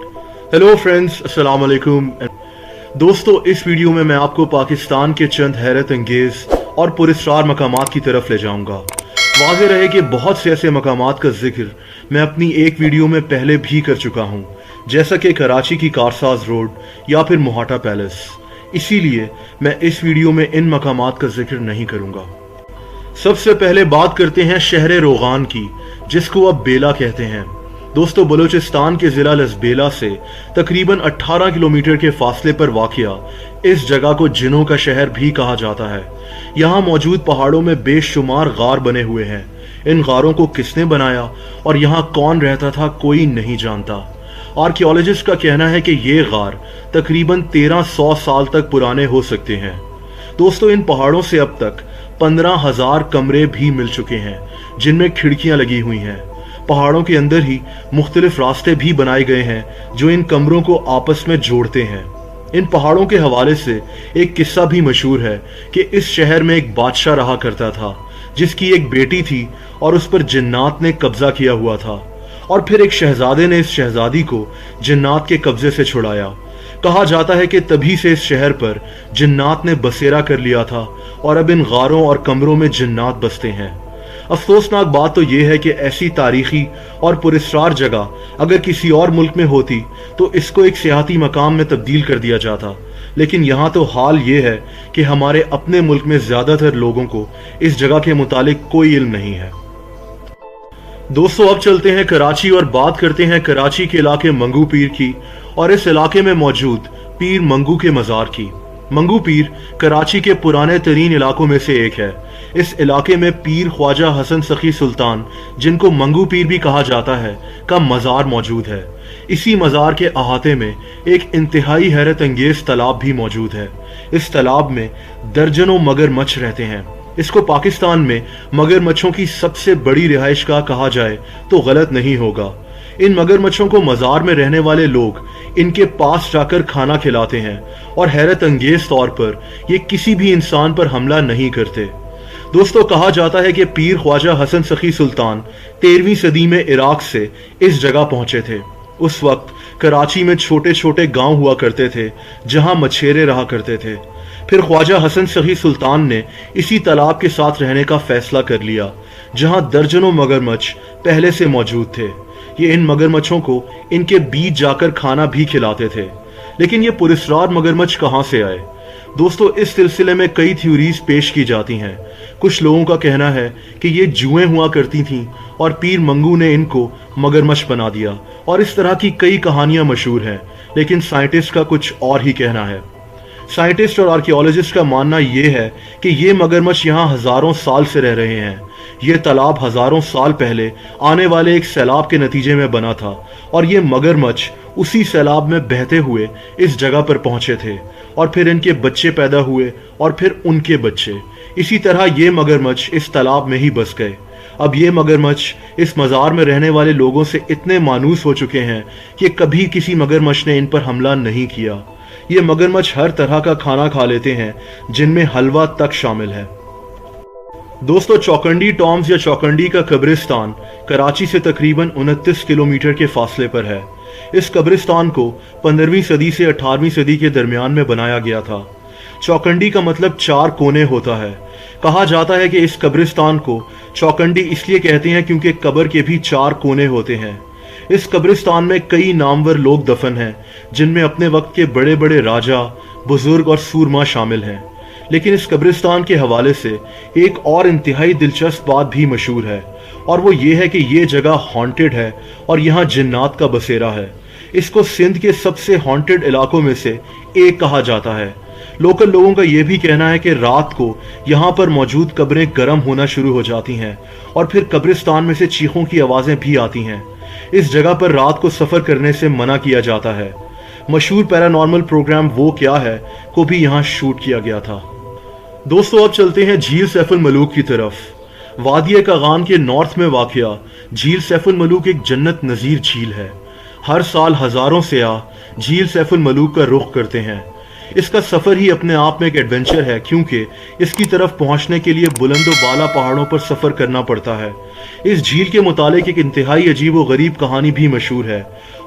Hello friends, अस्सलाम वालेकुम। दोस्तों, इस वीडियो में मैं आपको पाकिस्तान के चंद हैरत अंगेज और पुरस्कार मकामात की तरफ ले जाऊंगा। वाज़ेह रहे कि बहुत से ऐसे मकामात का जिक्र मैं अपनी एक वीडियो में पहले भी कर चुका हूं, जैसा कि कराची की कारसाज रोड या फिर मोहाटा पैलेस। इसीलिए मैं इस वीडियो में इन मकामात का जिक्र नहीं करूंगा। सबसे पहले बात करते हैं शहर रोगान की, जिसको अब बेला कहते हैं। दोस्तों, बलूचिस्तान के ज़िला लसबेला से तकरीबन 18 किलोमीटर के फासले पर वाक़िया इस जगह को जिनों का शहर भी कहा जाता है। यहाँ मौजूद पहाड़ों में बेशुमार गार बने हुए हैं। इन गारों को किसने बनाया और यहाँ कौन रहता था, कोई नहीं जानता। आर्कियोलॉजिस्ट का कहना है कि ये गार तकरीबन 1300 साल तक पुराने हो सकते हैं। दोस्तों, इन पहाड़ों से अब तक 15,000 कमरे भी मिल चुके हैं, जिनमें खिड़कियां लगी हुई हैं। पहाड़ों के अंदर ही मुख्तलिफ रास्ते भी बनाए गए हैं जो इन कमरों को आपस में जोड़ते हैं। इन पहाड़ों के हवाले से एक किस्सा भी मशहूर है कि इस शहर में एक बादशाह रहा करता था, जिसकी एक बेटी थी और उस पर जिन्नात ने कब्जा किया हुआ था। और फिर एक शहजादे ने इस शहजादी को जिन्नात के कब्जे से छुड़ाया। कहा जाता है कि तभी से इस शहर पर जिन्नात ने बसेरा कर लिया था और अब इन गारों और कमरों में जिन्नात बसते हैं। अफसोसनाक बात तो यह है कि ऐसी तारीखी और पुरस्कार जगह अगर किसी और मुल्क में होती तो इसको एक सियाहती मकाम में तब्दील कर दिया जाता, लेकिन यहाँ तो हाल ये है कि हमारे अपने मुल्क में ज़्यादातर लोगों को इस जगह के मुतालिक कोई इल्म नहीं है। दोस्तों, अब चलते हैं कराची और बात करते हैं कराची के इलाके मंगू पीर की और इस इलाके में मौजूद पीर मंगू के मज़ार की। मंगू पीर कराची के पुराने तरीन इलाकों में से एक है। इस इलाके में पीर ख्वाजा हसन सखी सुल्तान, जिनको मंगू पीर भी कहा जाता है, का मज़ार मौजूद है। इसी मज़ार के अहाते में एक इंतहाई हैरत अंगेज तालाब भी मौजूद है। इस तालाब में दर्जनों मगरमच्छ रहते हैं। इसको पाकिस्तान में मगरमच्छों की सबसे बड़ी रिहाइशगाह कहा जाए तो गलत नहीं होगा। इन मगरमच्छों को मज़ार में रहने वाले लोग इनके पास जाकर खाना खिलाते हैं और हैरत अंगेज तौर पर ये किसी भी इंसान पर हमला नहीं करते। दोस्तों, कहा जाता है कि पीर ख्वाजा हसन सखी सुल्तान 13वीं सदी में इराक से इस जगह पहुंचे थे। उस वक्त कराची में छोटे छोटे गांव हुआ करते थे जहां मछेरे रहा करते थे। फिर ख्वाजा हसन सखी सुल्तान ने इसी तालाब के साथ रहने का फैसला कर लिया, जहां दर्जनों मगरमच्छ पहले से मौजूद थे। ये इन मगरमच्छों को इनके बीच जाकर खाना भी खिलाते थे। लेकिन ये पुरस्कार मगरमच्छ कहाँ से आए? दोस्तों, इस सिलसिले में कई थ्योरीज पेश की जाती हैं। कुछ लोगों का कहना है कि ये जुएं हुआ करती थीं और पीर मंगू ने इनको मगरमच्छ बना दिया, और इस तरह की कई कहानियां मशहूर हैं। लेकिन साइंटिस्ट का कुछ और ही कहना है। साइंटिस्ट और आर्कियोलॉजिस्ट का मानना यह है कि ये मगरमच्छ यहाँ हजारों साल से रह रहे हैं। ये तालाब हजारों साल पहले आने वाले एक सैलाब के नतीजे में बना था और ये मगरमच्छ उसी सैलाब में बहते हुए इस जगह पर पहुंचे थे और फिर इनके बच्चे पैदा हुए और फिर उनके बच्चे। इसी तरह ये मगरमच्छ इस तालाब में ही बस गए। अब ये मगरमच्छ इस मज़ार में रहने वाले लोगों से इतने मानूस हो चुके हैं कि कभी किसी मगरमच्छ ने इन पर हमला नहीं किया। ये मगरमच्छ हर तरह का खाना खा लेते हैं, जिनमें हलवा तक शामिल है। दोस्तों, चौकंडी टॉम्स या चौकंडी का कब्रिस्तान कराची से तकरीबन 29 किलोमीटर के फासले पर है। इस कब्रिस्तान को 15वीं सदी से 18वीं सदी के दरमियान में बनाया गया था। चौकंडी का मतलब 4 कोने होता है। कहा जाता है कि इस कब्रिस्तान को चौकंडी इसलिए कहते हैं क्योंकि कब्र के भी 4 कोने होते हैं। इस कब्रिस्तान में कई नामवर लोग दफन हैं, जिनमें अपने वक्त के बड़े बड़े राजा, बुजुर्ग और सूरमा शामिल हैं। लेकिन इस कब्रिस्तान के हवाले से एक और इंतहाई दिलचस्प बात भी मशहूर है, और वो ये है कि ये जगह हॉन्टेड है और यहाँ जिन्नात का बसेरा है। इसको सिंध के सबसे हॉन्टेड इलाकों में से एक कहा जाता है। लोकल लोगों का यह भी कहना है कि रात को यहाँ पर मौजूद कब्रें गर्म होना शुरू हो जाती हैं और फिर कब्रिस्तान में से चीखों की आवाज़ें भी आती हैं। इस जगह पर रात को सफ़र करने से मना किया जाता है। मशहूर पैरानॉर्मल प्रोग्राम वो क्या है को भी यहाँ शूट किया गया था। दोस्तों, अब चलते हैं झील सैफुल मलूक की तरफ। वादिया कागान के नॉर्थ में वाक़िया झील सैफुल मलूक एक जन्नत नज़ीर झील है। हर साल हज़ारों सयाह झील सैफुल मलूक का रुख करते हैं। इसका सफ़र ही अपने आप में एक एडवेंचर है, क्योंकि इसकी तरफ पहुंचने के लिए बुलंदो बाला पहाड़ों पर सफ़र करना पड़ता है। इस झील के मुतालिक एक इंतहाई अजीब व गरीब कहानी भी मशहूर है,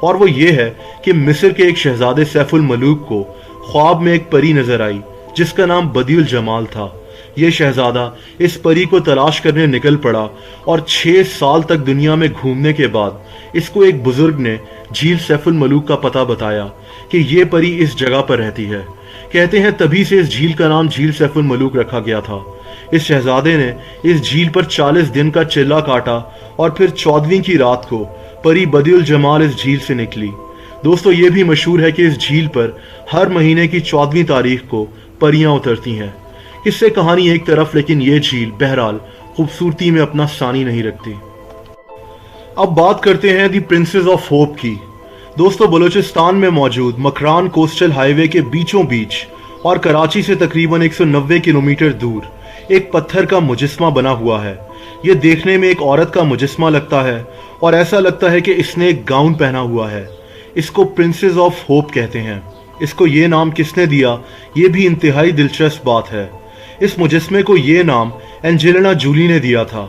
और वो ये है कि मिस्र के एक शहजादे सैफुल मलूक को ख्वाब में एक परी नजर आई जिसका नाम बदियुल जमाल था। ये शहजादा इस परी को तलाश करने निकल पड़ा और 6 साल तक दुनिया में घूमने के बाद इसको एक बुजुर्ग ने झील सैफुल मलूक का पता बताया कि ये परी इस जगह पर रहती है। कहते हैं तभी से इस झील का नाम झील सैफुल मलूक रखा गया था। इस शहजादे ने इस झील पर 40 दिन का चिल्ला काटा और फिर 14वीं की रात को परी बदियुल जमाल इस झील से निकली। दोस्तों ये भी मशहूर है कि इस झील पर हर महीने की 14वीं तारीख को परियां उतरती हैं। इससे कहानी एक तरफ, लेकिन ये झील बहरहाल खूबसूरती में अपना सानी नहीं रखती। अब बात करते हैं दी प्रिंसेस ऑफ होप की। दोस्तों बलूचिस्तान में मौजूद मकरान कोस्टल हाईवे के बीचों बीच और कराची से तकरीबन 190 किलोमीटर दूर एक पत्थर का मुजस्मा बना हुआ है। ये देखने में एक औरत का मुजस्मा लगता है और ऐसा लगता है कि इसने एक गाउन पहना हुआ है। इसको प्रिंसेस ऑफ होप कहते हैं। इसको ये नाम किसने दिया, ये भी इंतहाई दिलचस्प बात है। इस मुजस्मे को ये नाम एंजेलिना जूली ने दिया था।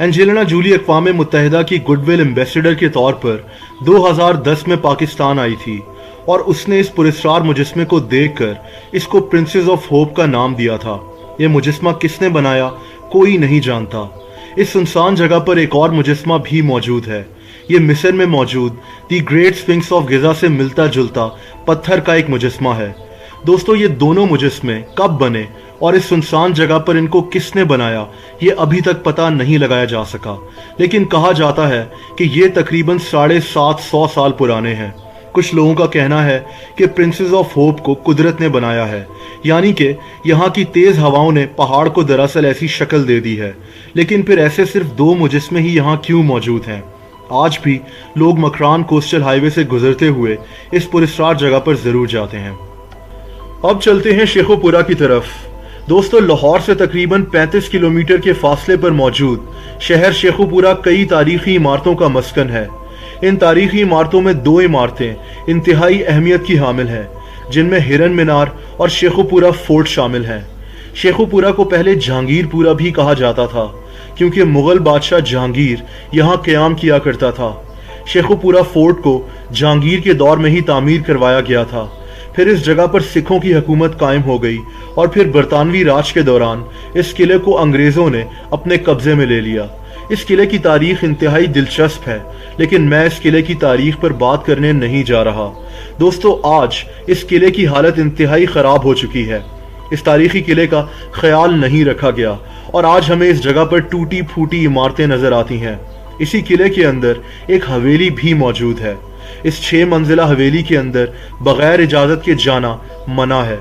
एंजेलिना जूली अक़वाम मुत्तहिदा की गुडविल एम्बेसडर के तौर पर 2010 में पाकिस्तान आई थी और उसने इस पुरस्कार मुजस्मे को देखकर इसको प्रिंसेस ऑफ होप का नाम दिया था। यह मुजस्मा किसने बनाया कोई नहीं जानता। इस सुनसान जगह पर एक और मुजस्मा भी मौजूद है। ये मिस्र में मौजूद दी ग्रेट स्फिंक्स ऑफ गिजा से मिलता जुलता पत्थर का एक मुजस्मा है। दोस्तों ये दोनों मुजस्मे कब बने और इस सुनसान जगह पर इनको किसने बनाया ये अभी तक पता नहीं लगाया जा सका, लेकिन कहा जाता है कि ये तकरीबन 750 साल पुराने हैं। कुछ लोगों का कहना है कि प्रिंसेस ऑफ होप को कुदरत ने बनाया है, यानी कि यहाँ की तेज हवाओं ने पहाड़ को दरअसल ऐसी शक्ल दे दी है। लेकिन फिर ऐसे सिर्फ 2 मुजस्मे ही यहाँ क्यों मौजूद हैं? आज भी लोग मकरान कोस्टल हाईवे से गुजरते हुए इस पुरस्कार जगह पर जरूर जाते हैं। अब चलते हैं शेखोपुरा की तरफ। दोस्तों लाहौर से तकरीबन 35 किलोमीटर के फासले पर मौजूद शहर शेखोपुरा कई तारीखी इमारतों का मस्कन है। इन तारीखी इमारतों में 2 इमारतें इंतहाई अहमियत की हामिल हैं, जिनमें हिरन मीनार और शेखोपुरा फोर्ट शामिल हैं। शेखोपुरा को पहले जहांगीरपुरा भी कहा जाता था क्योंकि मुगल बादशाह जहांगीर यहाँ क़याम किया करता था। शेखोपुरा फोर्ट को जहांगीर के दौर में ही तामीर करवाया गया था। फिर इस जगह पर सिखों की हुकूमत कायम हो गई और फिर बरतानवी राज के दौरान इस किले को अंग्रेज़ों ने अपने कब्जे में ले लिया। इस किले की तारीख इंतहाई दिलचस्प है, लेकिन मैं इस किले की तारीख पर बात करने नहीं जा रहा। दोस्तों आज इस किले की हालत इंतहाई ख़राब हो चुकी है। इस तारीखी किले का ख्याल नहीं रखा गया और आज हमें इस जगह पर टूटी फूटी इमारतें नजर आती हैं। इसी किले के अंदर एक हवेली भी मौजूद है। इस 6 मंजिला हवेली के अंदर बगैर इजाजत के जाना मना है।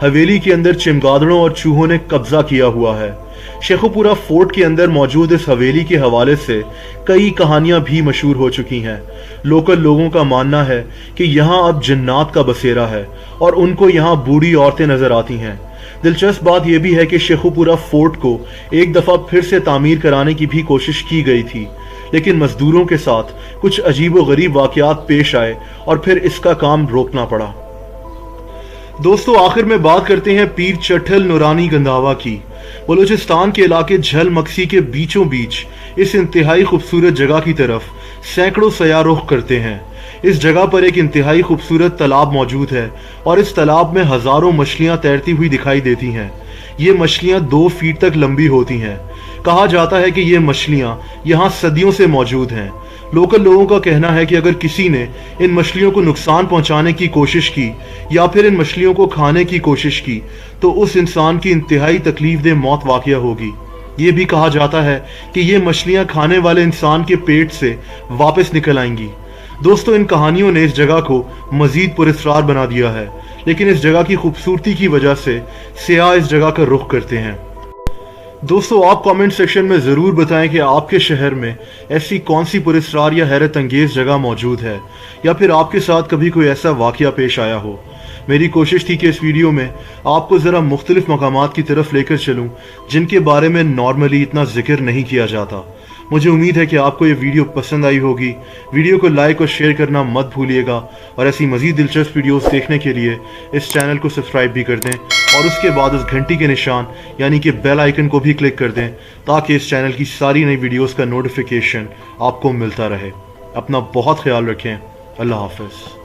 हवेली के अंदर चमगादड़ों और चूहों ने कब्जा किया हुआ है। शेखोपुरा फोर्ट के अंदर मौजूद इस हवेली के हवाले से कई कहानियां भी मशहूर हो चुकी हैं। लोकल लोगों का मानना है कि यहाँ अब जिन्नात का बसेरा है और उनको यहाँ बूढ़ी औरतें नजर आती हैं। दिलचस्प बात यह भी है कि शेखोपुरा फोर्ट को एक दफा फिर से तामीर कराने की भी कोशिश की गई थी, लेकिन मजदूरों के साथ कुछ अजीबोगरीब वाकयात पेश आए और फिर इसका काम रोकना पड़ा। दोस्तों आखिर में बात करते हैं पीर चट्ठल नूरानी गंदावा की। बलूचिस्तान के इलाके झल मक्सी के बीचों बीच इस इंतहाई खूबसूरत जगह की तरफ सैकड़ों सयाह रुख करते हैं। इस जगह पर एक इंतहाई खूबसूरत तालाब मौजूद है और इस तालाब में हजारों मछलियां तैरती हुई दिखाई देती हैं। ये मछलियां 2 फीट तक लंबी होती हैं। कहा जाता है कि ये मछलियां यहाँ सदियों से मौजूद हैं। लोकल लोगों का कहना है कि अगर किसी ने इन मछलियों को नुकसान पहुंचाने की कोशिश की या फिर इन मछलियों को खाने की कोशिश की तो उस इंसान की इंतहाई तकलीफदेह मौत वाक़या होगी। ये भी कहा जाता है कि ये मछलियां खाने वाले इंसान के पेट से वापस निकल आएंगी। दोस्तों इन कहानियों ने इस जगह को मजीद पुरस्कार बना दिया है, लेकिन इस जगह की खूबसूरती की वजह से सियाह इस जगह का रुख करते हैं। दोस्तों आप कमेंट सेक्शन में ज़रूर बताएं कि आपके शहर में ऐसी कौन सी पुरस्कार या हैरत अंगेज़ जगह मौजूद है, या फिर आपके साथ कभी कोई ऐसा वाक़या पेश आया हो। मेरी कोशिश थी कि इस वीडियो में आपको ज़रा मुख्तलिफ मकामात की तरफ लेकर चलूँ जिनके बारे में नॉर्मली इतना जिक्र नहीं किया जाता। मुझे उम्मीद है कि आपको ये वीडियो पसंद आई होगी। वीडियो को लाइक और शेयर करना मत भूलिएगा और ऐसी मज़ीद दिलचस्प वीडियोस देखने के लिए इस चैनल को सब्सक्राइब भी कर दें और उसके बाद उस घंटी के निशान यानी कि बेल आइकन को भी क्लिक कर दें ताकि इस चैनल की सारी नई वीडियोस का नोटिफिकेशन आपको मिलता रहे। अपना बहुत ख्याल रखें। اللہ حافظ.